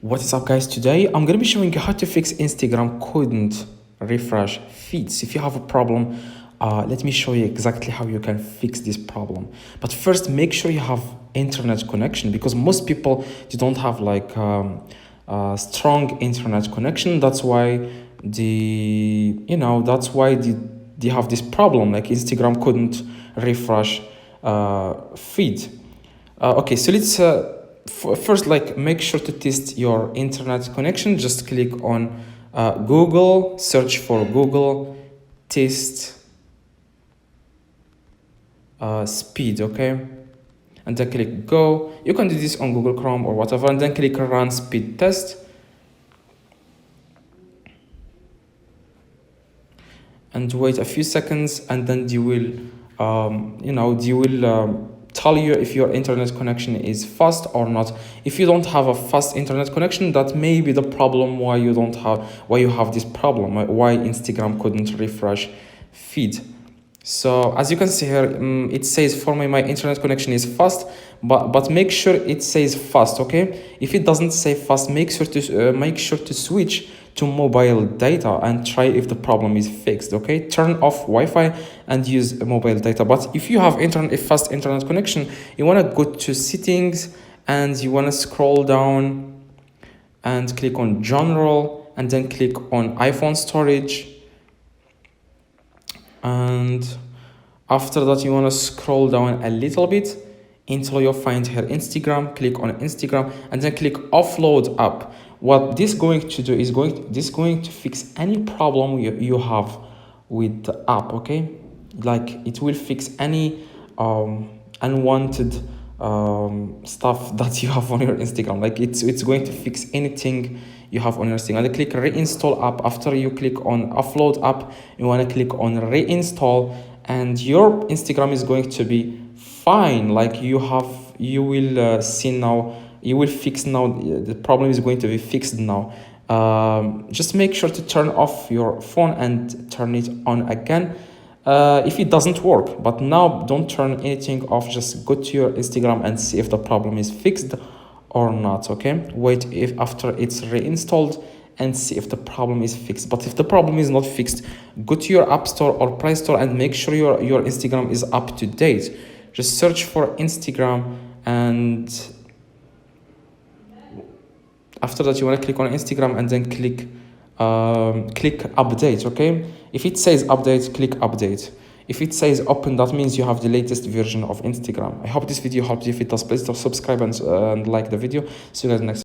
What is up, guys? Today I'm gonna be showing you how to fix Instagram couldn't refresh feeds. If you have a problem, let me show you exactly how you can fix this problem. But first, make sure you have internet connection, because most people, they don't have like strong internet connection. That's why they have this problem, like Instagram couldn't refresh feed. Okay, so let's first, like, make sure to test your internet connection. Just click on Google, search for Google test speed, okay, and then click go. You can do this on Google Chrome or whatever, and then click run speed test, and wait a few seconds, and then they will tell you if your internet connection is fast or not. If you don't have a fast internet connection, that may be the problem why you have this problem, why Instagram couldn't refresh feed. So as you can see here, it says for me my internet connection is fast, but make sure it says fast, okay? If it doesn't say fast, make sure to switch to mobile data and try if the problem is fixed, okay? Turn off Wi-Fi and use mobile data. But if you have a fast internet connection, you want to go to settings and you want to scroll down and click on general, and then click on iPhone storage. And after that, you want to scroll down a little bit until you find here Instagram. Click on Instagram and then click offload app. What this going to do is going to fix any problem you have with the app, okay? Like, it will fix any unwanted stuff that you have on your Instagram. Like, it's going to fix anything you have on your Instagram. And click reinstall app. After you click on offload app, you want to click on reinstall, and your Instagram is going to be fine. Like, you will see now, you will fix now. The problem is going to be fixed now. Just make sure to turn off your phone and turn it on again if it doesn't work. But now don't turn anything off, just go to your Instagram and see if the problem is fixed or not, okay? Wait if after it's reinstalled and see if the problem is fixed. But if the problem is not fixed, go to your App Store or Play Store and make sure your Instagram is up to date. Just search for Instagram, and after that you want to click on Instagram and then click update, okay? If it says update, click update. If it says open, that means you have the latest version of Instagram. I hope this video helped you. If it does, please subscribe and like the video. See you guys next time.